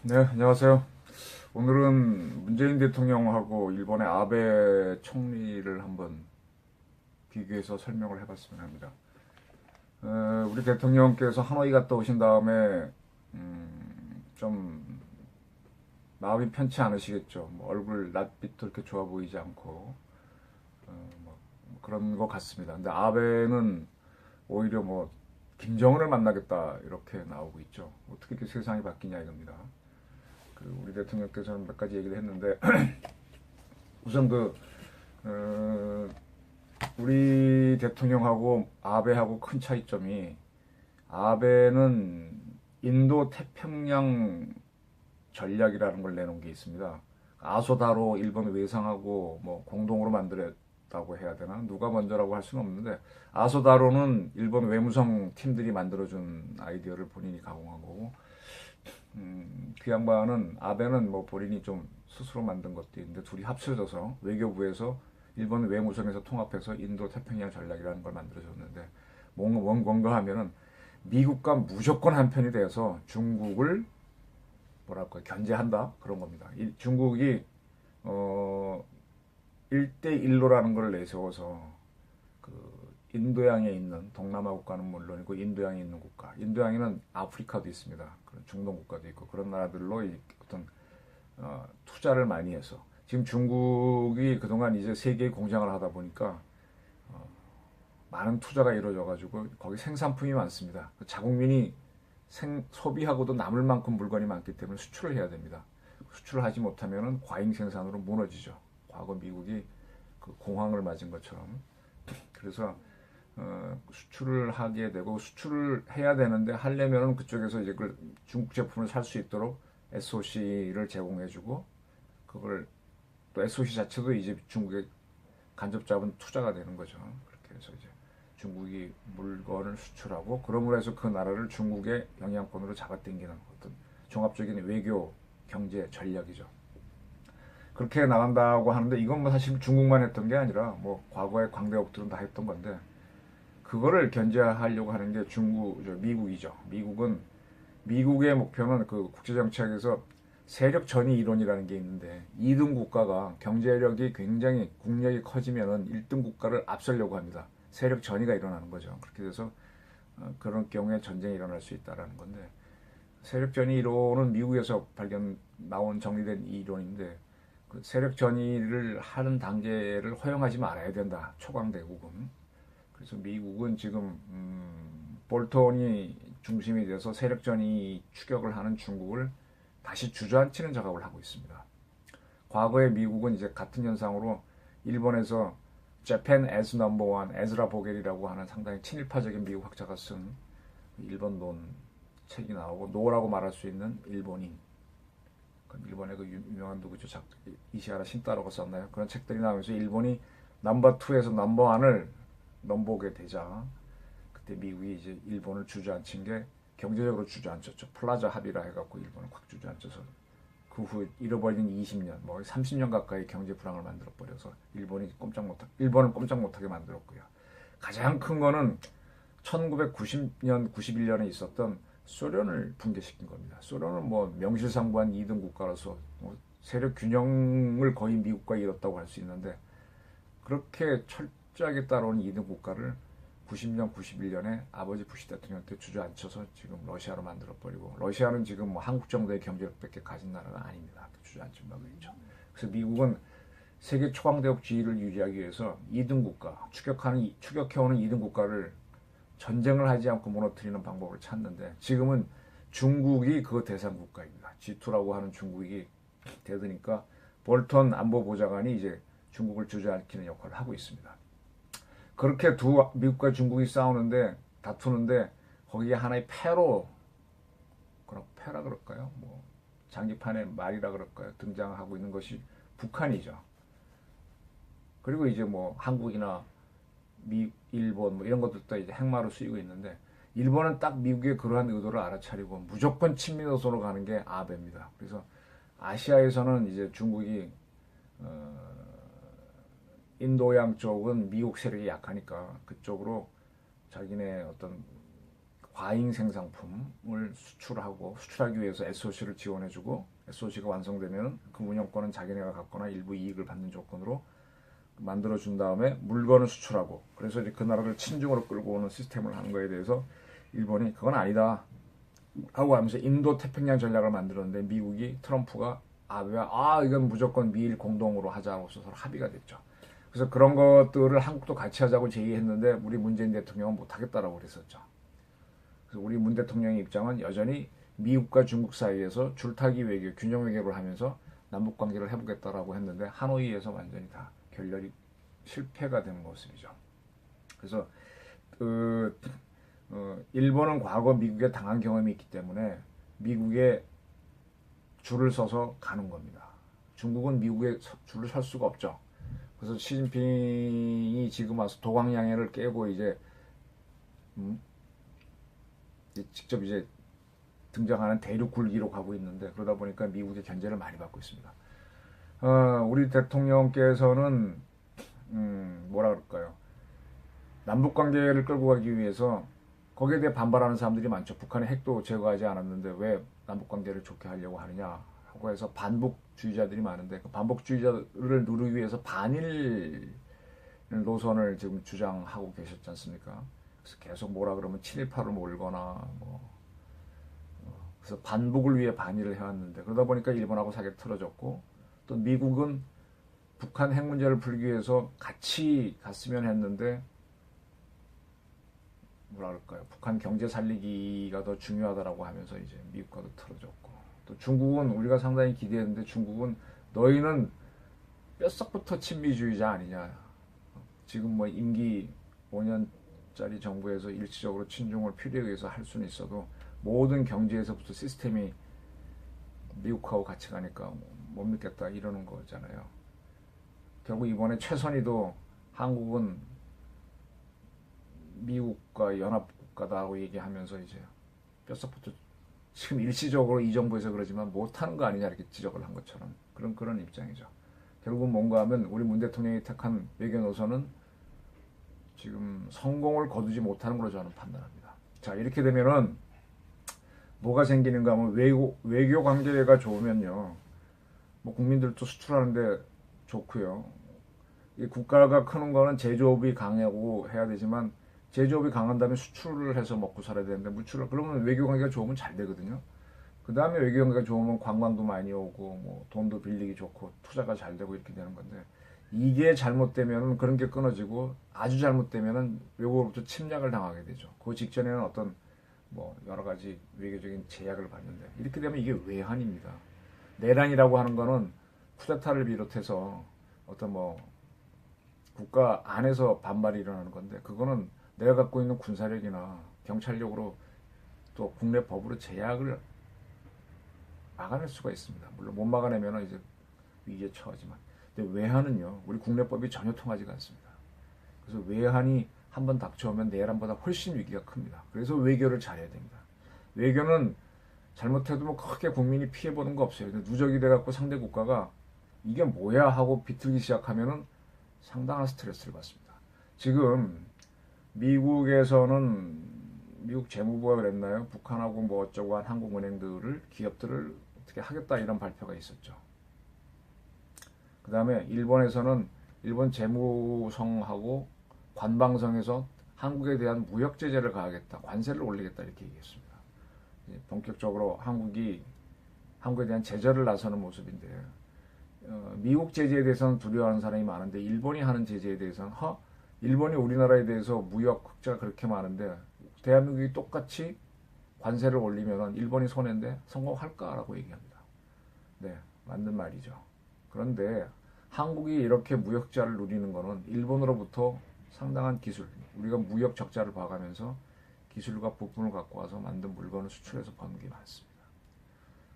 네, 안녕하세요. 오늘은 문재인 대통령하고 일본의 아베 총리를 한번 비교해서 설명을 해봤으면 합니다. 우리 대통령께서 하노이 갔다 오신 다음에 좀 마음이 편치 않으시겠죠. 뭐 얼굴 낯빛도 이렇게 좋아 보이지 않고 뭐 그런 것 같습니다. 근데 아베는 오히려 뭐 김정은을 만나겠다 이렇게 나오고 있죠. 어떻게 이렇게 세상이 바뀌냐 이겁니다. 우리 대통령께서는 몇 가지 얘기를 했는데 우선 어, 우리 대통령하고 아베하고 큰 차이점이 아베는 인도 태평양 전략이라는 걸 내놓은 게 있습니다. 아소다로 일본 외상하고 뭐 공동으로 만들었다고 해야 되나? 누가 먼저라고 할 수는 없는데 아소다로는 일본 외무성 팀들이 만들어준 아이디어를 본인이 가공한 거고 그 양반은 아베는 뭐 본인이 좀 스스로 만든 것도 있는데 둘이 합쳐져서 외교부에서 일본 외무성에서 통합해서 인도 태평양 전략이라는 걸 만들어줬는데 뭔가 하면은 미국과 무조건 한편이 돼서 중국을 뭐랄까 견제한다 그런 겁니다. 중국이 어 1대1로라는 걸 내세워서 그 인도양에 있는 동남아 국가는 물론이고 인도양에 있는 국가, 인도양에는 아프리카도 있습니다. 그런 중동 국가도 있고 그런 나라들로 어떤 투자를 많이 해서 지금 중국이 그동안 이제 세계에 공장을 하다 보니까 많은 투자가 이루어져 가지고 거기 생산품이 많습니다. 자국민이 소비하고도 남을 만큼 물건이 많기 때문에 수출을 해야 됩니다. 수출을 하지 못하면 과잉 생산으로 무너지죠. 과거 미국이 그 공황을 맞은 것처럼. 그래서 수출을 하게 되고 수출을 해야 되는데 하려면은 그쪽에서 이제 그 중국 제품을 살 수 있도록 SOC를 제공해주고 그걸 또 SOC 자체도 이제 중국에 간접 자본 투자가 되는 거죠. 그렇게 해서 이제 중국이 물건을 수출하고 그러므로 해서 그 나라를 중국의 영향권으로 잡아당기는 어떤 종합적인 외교 경제 전략이죠. 그렇게 나간다고 하는데 이건 뭐 사실 중국만 했던 게 아니라 뭐 과거의 광대국들은 다 했던 건데 그거를 견제하려고 하는 게 미국이죠. 미국의 목표는 그 국제정책에서 세력 전위 이론이라는 게 있는데 2등 국가가 경제력이 굉장히 국력이 커지면은 1등 국가를 앞서려고 합니다. 세력 전위가 일어나는 거죠. 그렇게 돼서 그런 경우에 전쟁이 일어날 수 있다라는 건데 세력 전위 이론은 미국에서 나온 정리된 이론인데 그 세력 전위를 하는 단계를 허용하지 말아야 된다. 초강대국은. 그래서 미국은 지금 볼턴이 중심이 돼서 세력전이 추격을 하는 중국을 다시 주저앉히는 작업을 하고 있습니다. 과거에 미국은 이제 같은 현상으로 일본에서 Japan as number one, 에즈라 보겔이라고 하는 상당히 친일파적인 미국 학자가 쓴 일본론 책이 나오고 노라고 말할 수 있는 일본인 일본의 그 유명한 누구죠? 이시하라 신따로가 썼나요? 그런 책들이 나오면서 일본이 넘버 2에서 넘버 1을 넘보게 되자 그때 미국이 이제 일본을 주저앉힌 게 경제적으로 주저앉혔죠. 플라자 합의라 해갖고 일본을 확 주저앉혀서 그 후 잃어버린 20년, 뭐 30년 가까이 경제 불황을 만들어 버려서 일본을 꼼짝 못하게 만들었고요. 가장 큰 거는 1990년, 91년에 있었던 소련을 붕괴시킨 겁니다. 소련은 뭐 명실상부한 2등 국가로서 뭐 세력 균형을 거의 미국과 이뤘다고 할 수 있는데 그렇게 철저하게 따라온 2등 국가를 90년, 91년에 아버지 부시 대통령 때 주저앉혀서 지금 러시아로 만들어버리고 러시아는 지금 뭐 한국 정도의 경제력밖에 가진 나라가 아닙니다. 주저앉힌 바가 있죠. 그래서 미국은 세계 초강대국 지위를 유지하기 위해서 2등 국가, 추격해오는 2등 국가를 전쟁을 하지 않고 무너뜨리는 방법을 찾는데 지금은 중국이 그 대상 국가입니다. G2라고 하는 중국이 되드니까 볼턴 안보보좌관이 이제 중국을 주저앉히는 역할을 하고 있습니다. 그렇게 미국과 중국이 다투는데 거기에 하나의 패라 그럴까요? 뭐 장기판의 말이라 그럴까요? 등장하고 있는 것이 북한이죠. 그리고 이제 뭐 한국이나 일본 뭐 이런 것들도 이제 핵마로 쓰이고 있는데 일본은 딱 미국의 그러한 의도를 알아차리고 무조건 친미 노선으로 가는 게 아베입니다. 그래서 아시아에서는 이제 중국이 인도양 쪽은 미국 세력이 약하니까 그쪽으로 자기네 어떤 과잉 생산품을 수출하고 수출하기 위해서 SOC를 지원해주고 SOC가 완성되면 그 운영권은 자기네가 갖거나 일부 이익을 받는 조건으로 만들어준 다음에 물건을 수출하고 그래서 이제 그 나라를 친중으로 끌고 오는 시스템을 하는 거에 대해서 일본이 그건 아니다 하고 하면서 인도 태평양 전략을 만들었는데 미국이 트럼프가 아베와 이건 무조건 미일 공동으로 하자고 서로 합의가 됐죠. 그래서 그런 것들을 한국도 같이 하자고 제의했는데 우리 문재인 대통령은 못하겠다라고 그랬었죠. 그래서 우리 문 대통령의 입장은 여전히 미국과 중국 사이에서 줄타기 외교, 균형 외교를 하면서 남북 관계를 해보겠다라고 했는데 하노이에서 완전히 다 결렬이 실패가 된 모습이죠. 그래서 일본은 과거 미국에 당한 경험이 있기 때문에 미국에 줄을 서서 가는 겁니다. 중국은 미국에 줄을 설 수가 없죠. 그래서 시진핑이 지금 와서 도광양해를 깨고 이제 직접 이제 등장하는 대륙 굴기로 가고 있는데 그러다 보니까 미국의 견제를 많이 받고 있습니다. 우리 대통령께서는 뭐라 그럴까요? 남북 관계를 끌고 가기 위해서 거기에 대해 반발하는 사람들이 많죠. 북한의 핵도 제거하지 않았는데 왜 남북 관계를 좋게 하려고 하느냐 하고 해서 반북주의자들이 많은데 그 반북주의자를 누르기 위해서 반일 노선을 지금 주장하고 계셨지 않습니까? 그래서 계속 뭐라 그러면 5.18을 몰거나 그래서 반북을 위해 반일을 해왔는데 그러다 보니까 일본하고 사이가 틀어졌고 또 미국은 북한 핵 문제를 풀기 위해서 같이 갔으면 했는데 뭐라 그럴까요? 북한 경제 살리기가 더 중요하다라고 하면서 이제 미국과도 틀어졌고 또 중국은 우리가 상당히 기대했는데 중국은 너희는 뼛속부터 친미주의자 아니냐 지금 뭐 임기 5년짜리 정부에서 일시적으로 친중을 필요에 의해서 할 수는 있어도 모든 경제에서부터 시스템이 미국하고 같이 가니까 못 믿겠다 이러는 거잖아요. 결국 이번에 최선희도 한국은 미국과 연합국가다라고 얘기하면서 이제 뼛속부터 지금 일시적으로 이 정부에서 그러지만 못하는 거 아니냐 이렇게 지적을 한 것처럼 그런 입장이죠. 결국은 뭔가 하면 우리 문 대통령이 택한 외교 노선은 지금 성공을 거두지 못하는 걸로 저는 판단합니다. 자 이렇게 되면은 뭐가 생기는가 하면 외교 관계가 좋으면요. 뭐 국민들도 수출하는데 좋고요. 이 국가가 크는 거는 제조업이 강하고 해야 되지만 제조업이 강한 다음에 수출을 해서 먹고 살아야 되는데 그러면 외교 관계가 좋으면 잘 되거든요. 그 다음에 외교 관계가 좋으면 관광도 많이 오고 뭐 돈도 빌리기 좋고 투자가 잘 되고 이렇게 되는 건데 이게 잘못되면 그런 게 끊어지고 아주 잘못되면 외국으로부터 침략을 당하게 되죠. 그 직전에는 어떤 뭐 여러 가지 외교적인 제약을 받는데 이렇게 되면 이게 외환입니다. 내란이라고 하는 거는 쿠데타를 비롯해서 어떤 뭐 국가 안에서 반발이 일어나는 건데 그거는 내가 갖고 있는 군사력이나 경찰력으로 또 국내 법으로 제약을 막아낼 수가 있습니다. 물론 못 막아내면 이제 위기에 처하지만 근데 외환은요 우리 국내법이 전혀 통하지가 않습니다. 그래서 외환이 한번 닥쳐오면 내란보다 훨씬 위기가 큽니다. 그래서 외교를 잘해야 됩니다. 외교는 잘못해도 뭐 크게 국민이 피해보는 거 없어요. 근데 누적이 돼갖고 상대 국가가 이게 뭐야 하고 비틀기 시작하면은 상당한 스트레스를 받습니다. 지금 미국에서는 미국 재무부가 그랬나요? 북한하고 뭐 어쩌고 한 한국은행들을 기업들을 어떻게 하겠다 이런 발표가 있었죠. 그 다음에 일본에서는 일본 재무성하고 관방성에서 한국에 대한 무역 제재를 가하겠다, 관세를 올리겠다 이렇게 얘기했습니다. 본격적으로 한국에 대한 제재를 나서는 모습인데 미국 제재에 대해서는 두려워하는 사람이 많은데 일본이 하는 제재에 대해서는 일본이 우리나라에 대해서 무역 흑자가 그렇게 많은데 대한민국이 똑같이 관세를 올리면 일본이 손해인데 성공할까라고 얘기합니다. 네, 맞는 말이죠. 그런데 한국이 이렇게 무역자를 누리는 거는 일본으로부터 상당한 기술, 우리가 무역 적자를 봐가면서 기술과 부품을 갖고 와서 만든 물건을 수출해서 버는 게 많습니다.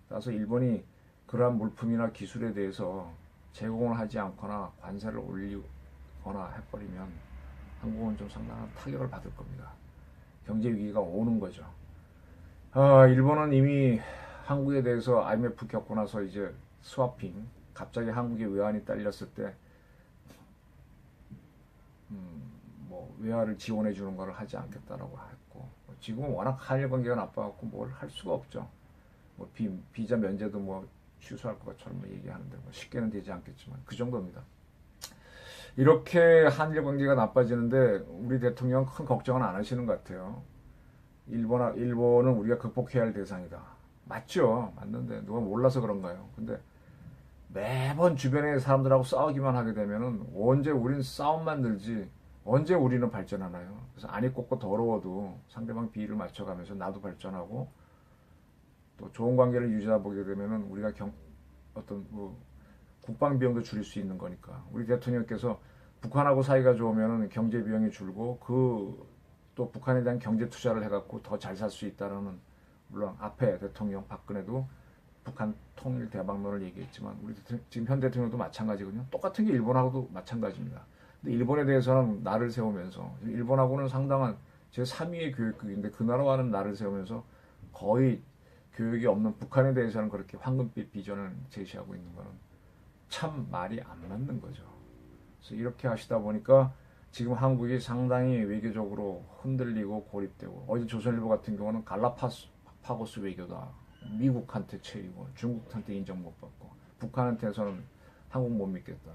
따라서 일본이 그러한 물품이나 기술에 대해서 제공을 하지 않거나 관세를 올리거나 해버리면 한국은 좀 상당한 타격을 받을 겁니다. 경제 위기가 오는 거죠. 일본은 이미 한국에 대해서 IMF 겪고 나서 이제 스와핑, 갑자기 한국의 외환이 딸렸을 때 뭐 외화를 지원해 주는 것을 하지 않겠다라고 했고 지금은 워낙 한일 관계가 나빠갖고 뭘 할 수가 없죠. 뭐 비자 면제도 뭐 취소할 것처럼 얘기하는데 뭐 쉽게는 되지 않겠지만 그 정도입니다. 이렇게 한일 관계가 나빠지는데 우리 대통령 큰 걱정은 안 하시는 것 같아요. 일본은 우리가 극복해야 할 대상이다. 맞죠? 맞는데 누가 몰라서 그런가요? 근데 매번 주변의 사람들하고 싸우기만 하게 되면은 언제 우린 싸움만 늘지 언제 우리는 발전하나요? 그래서 안이 꼽고 더러워도 상대방 비위를 맞춰가면서 나도 발전하고 또 좋은 관계를 유지하다 보게 되면은 우리가 어떤 뭐 국방 비용도 줄일 수 있는 거니까 우리 대통령께서 북한하고 사이가 좋으면은 경제 비용이 줄고 또 북한에 대한 경제 투자를 해갖고 더 잘 살 수 있다라는 물론 앞에 대통령 박근혜도 북한 통일 대박론을 얘기했지만 우리 지금 현 대통령도 마찬가지거든요. 똑같은 게 일본하고도 마찬가지입니다. 근데 일본에 대해서는 나를 세우면서 일본하고는 상당한 제 3위의 교육국인데 그 나라와는 나를 세우면서 거의 교육이 없는 북한에 대해서는 그렇게 황금빛 비전을 제시하고 있는 거는 참 말이 안 맞는 거죠. 그래서 이렇게 하시다 보니까 지금 한국이 상당히 외교적으로 흔들리고 고립되고 어제 조선일보 같은 경우는 갈라파고스 외교다. 미국한테 채이고 중국한테 인정 못 받고 북한한테서는 한국 못 믿겠다.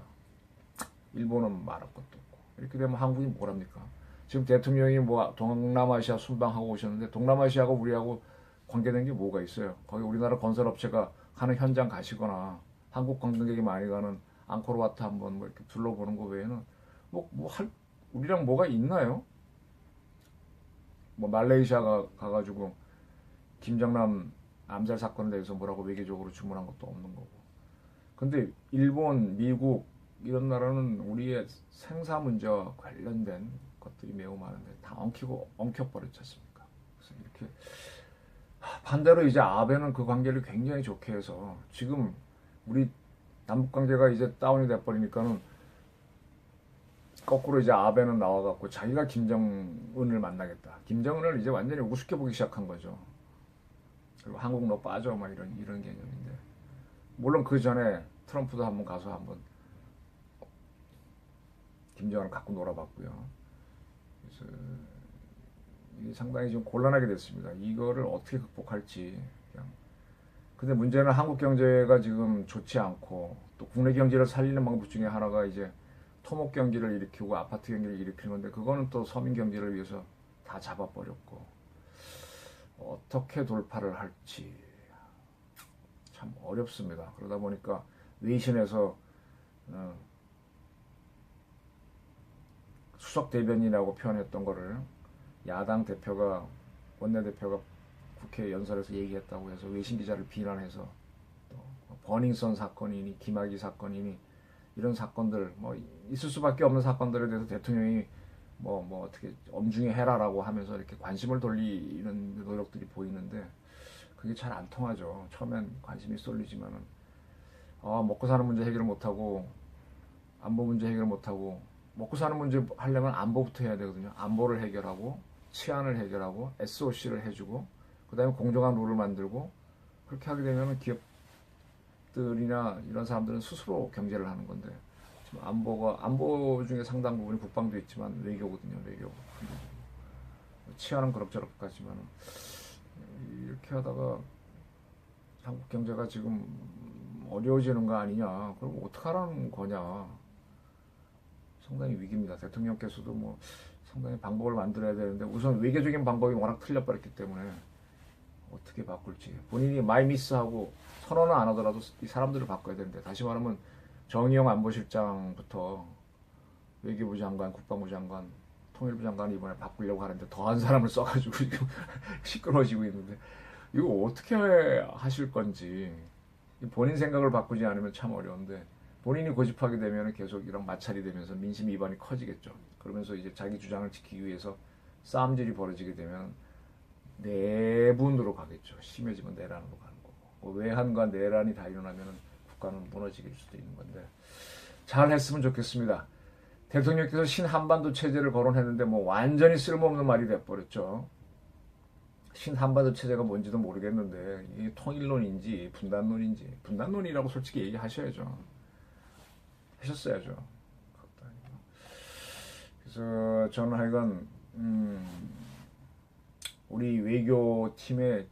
일본은 말할 것도 없고 이렇게 되면 한국이 뭘 합니까? 지금 대통령이 뭐 동남아시아 순방하고 오셨는데 동남아시아가 우리하고 관계된 게 뭐가 있어요? 거기 우리나라 건설업체가 가는 현장 가시거나 한국 관광객이 많이 가는 앙코르와트 한번 뭐 이렇게 둘러보는 거 외에는 우리랑 뭐가 있나요? 뭐 말레이시아 가가지고 김정남 암살 사건에 대해서 뭐라고 외교적으로 주문한 것도 없는 거고. 근데 일본, 미국 이런 나라는 우리의 생사 문제와 관련된 것들이 매우 많은데 다 엉켜버렸지 않습니까? 그래서 이렇게 반대로 이제 아베는 그 관계를 굉장히 좋게 해서 지금 우리 남북 관계가 이제 다운이 돼버리니까는 거꾸로 이제 아베는 나와갖고 자기가 김정은을 만나겠다. 김정은을 이제 완전히 우습게 보기 시작한 거죠. 그리고 한국 너 빠져 막 이런 개념인데 물론 그 전에 트럼프도 한번 가서 한번 김정은을 갖고 놀아봤고요. 그래서 이게 상당히 좀 곤란하게 됐습니다. 이거를 어떻게 극복할지 그냥. 근데 문제는 한국 경제가 지금 좋지 않고 또 국내 경제를 살리는 방법 중에 하나가 이제 토목 경기를 일으키고 아파트 경기를 일으키는 건데 그거는 또 서민 경제를 위해서 다 잡아버렸고 어떻게 돌파를 할지 참 어렵습니다. 그러다 보니까 외신에서 수석 대변인이라고 표현했던 거를 야당 대표가 원내대표가 국회 연설에서 얘기했다고 해서 외신 기자를 비난해서 또 버닝썬 사건이니 김학의 사건이니 이런 사건들 뭐 있을 수밖에 없는 사건들에 대해서 대통령이 뭐 어떻게 엄중히 해라라고 하면서 이렇게 관심을 돌리는 노력들이 보이는데 그게 잘 안 통하죠. 처음엔 관심이 쏠리지만은 먹고 사는 문제 해결을 못하고 안보 문제 해결을 못하고 먹고 사는 문제 하려면 안보부터 해야 되거든요. 안보를 해결하고 치안을 해결하고 SOC를 해주고 그 다음에 공정한 룰을 만들고 그렇게 하게 되면 기업들이나 이런 사람들은 스스로 경제를 하는 건데 지금 안보 중에 상당 부분이 국방도 있지만 외교거든요. 외교. 치안은 그럭저럭까지만 이렇게 하다가 한국 경제가 지금 어려워지는 거 아니냐. 그럼 어떡하라는 거냐. 상당히 위기입니다. 대통령께서도 뭐 상당히 방법을 만들어야 되는데 우선 외교적인 방법이 워낙 틀려버렸기 때문에 어떻게 바꿀지 본인이 마이 미스하고 선언은 안 하더라도 이 사람들을 바꿔야 되는데 다시 말하면 정의용 안보실장부터 외교부 장관, 국방부 장관, 통일부 장관 이번에 바꾸려고 하는데 더한 사람을 써가지고 지금 시끄러워지고 있는데 이거 어떻게 하실 건지 본인 생각을 바꾸지 않으면 참 어려운데 본인이 고집하게 되면 계속 이런 마찰이 되면서 민심 위반이 커지겠죠. 그러면서 이제 자기 주장을 지키기 위해서 싸움질이 벌어지게 되면 내분으로 가겠죠. 심해지면 내란으로 가는 거고 외환과 내란이 다 일어나면 국가는 무너지게 될 수도 있는 건데 잘 했으면 좋겠습니다. 대통령께서 신한반도 체제를 거론했는데 뭐 완전히 쓸모없는 말이 돼버렸죠. 신한반도 체제가 뭔지도 모르겠는데 이게 통일론인지 분단론인지 분단론이라고 솔직히 얘기하셔야죠. 하셨어야죠. 그래서 저는 하여간 우리 외교팀의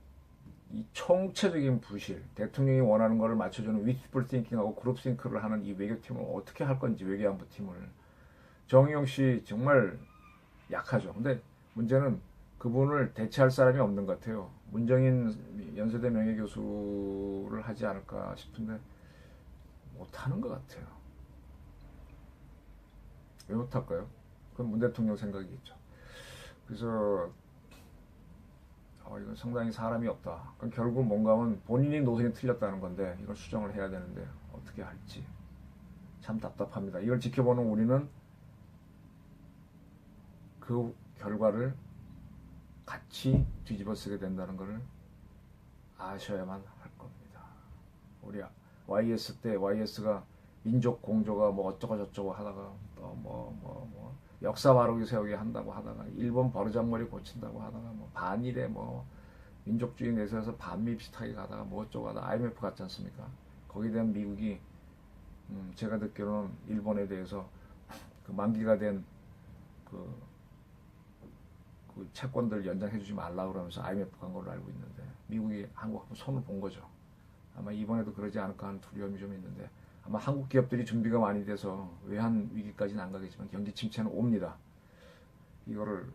이 총체적인 부실, 대통령이 원하는 것을 맞춰주는 위스풀 띵킹하고 그룹 싱크를 하는 이 외교팀을 어떻게 할 건지, 외교안보팀을. 정의용 씨 정말 약하죠. 근데 문제는 그분을 대체할 사람이 없는 것 같아요. 문정인 연세대 명예교수를 하지 않을까 싶은데 못하는 것 같아요. 왜 못할까요? 그건 문 대통령 생각이겠죠. 그래서 이건 상당히 사람이 없다. 그럼 결국 뭔가 하면 본인이 노선이 틀렸다는 건데 이걸 수정을 해야 되는데 어떻게 할지 참 답답합니다. 이걸 지켜보는 우리는 그 결과를 같이 뒤집어 쓰게 된다는 것을 아셔야만 할 겁니다. 우리 YS 때 YS가 민족 공조가 뭐 어쩌고 저쩌고 하다가 또 뭐 역사 바르게 세우게 한다고 하다가 일본 버르장머리 고친다고 하다가 뭐 반일에 뭐 민족주의 내세워서 반미 비슷하게 가다가 뭐 어쩌고 하다가 IMF 갔지 않습니까? 거기에 대한 미국이 제가 듣기로는 일본에 대해서 그 만기가 된 그 채권들 연장해 주지 말라 그러면서 IMF 간 걸로 알고 있는데 미국이 한국하고 손을 본 거죠. 아마 이번에도 그러지 않을까 하는 두려움이 좀 있는데 아마 한국 기업들이 준비가 많이 돼서 외환 위기까지는 안 가겠지만 경기 침체는 옵니다. 이거를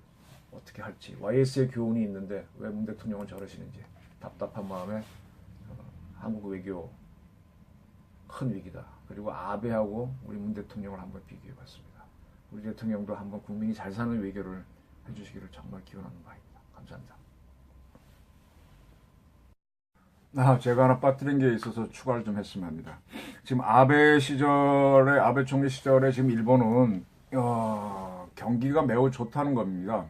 어떻게 할지. YS의 교훈이 있는데 왜 문 대통령은 저러시는지 답답한 마음에 한국 외교 큰 위기다. 그리고 아베하고 우리 문 대통령을 한번 비교해 봤습니다. 우리 대통령도 한번 국민이 잘 사는 외교를 해주시기를 정말 기원하는 바입니다. 감사합니다. 제가 하나 빠뜨린 게 있어서 추가를 좀 했으면 합니다. 지금 아베 총리 시절에 지금 일본은 경기가 매우 좋다는 겁니다.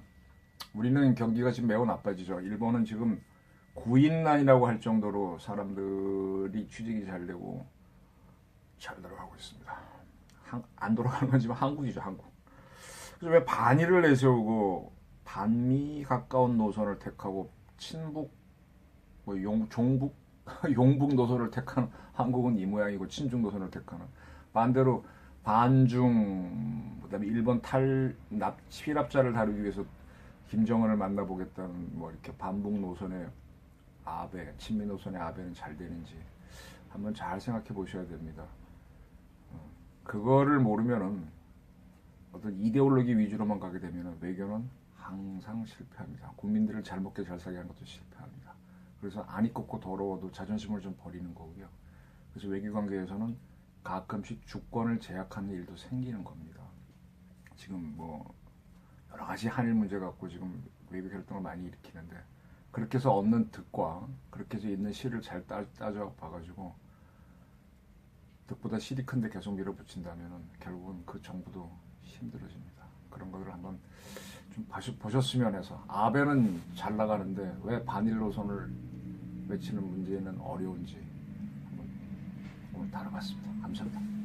우리는 경기가 지금 매우 나빠지죠. 일본은 지금 구인난이라고 할 정도로 사람들이 취직이 잘 되고 잘 들어가고 있습니다. 안 돌아가는 건 지금 한국이죠, 한국. 그래서 왜 반일을 내세우고 반미 가까운 노선을 택하고 친북, 종북, 용북 노선을 택하는 한국은 이 모양이고 친중 노선을 택하는 반대로 반중, 그다음에 일본 피랍자를 다루기 위해서 김정은을 만나보겠다는 뭐 이렇게 반북 노선의 아베, 친미 노선의 아베는 잘 되는지 한번 잘 생각해 보셔야 됩니다. 그거를 모르면은 어떤 이데올로기 위주로만 가게 되면 외교는 항상 실패합니다. 국민들을 잘 먹게 잘 살게 하는 것도 실패합니다. 그래서 안이 꺾고 더러워도 자존심을 좀 버리는 거고요. 그래서 외교관계에서는 가끔씩 주권을 제약하는 일도 생기는 겁니다. 지금 뭐 여러 가지 한일 문제 갖고 지금 외교 결정을 많이 일으키는데 그렇게 해서 얻는 득과 그렇게 해서 있는 실을 잘 따져 봐가지고 득보다 실이 큰데 계속 밀어붙인다면 결국은 그 정부도 힘들어집니다. 그런 것을 한번 좀 보셨으면 해서 아베는 잘 나가는데 왜 반일 노선을 외치는 문제는 어려운지 한번 오늘 다뤄봤습니다. 감사합니다.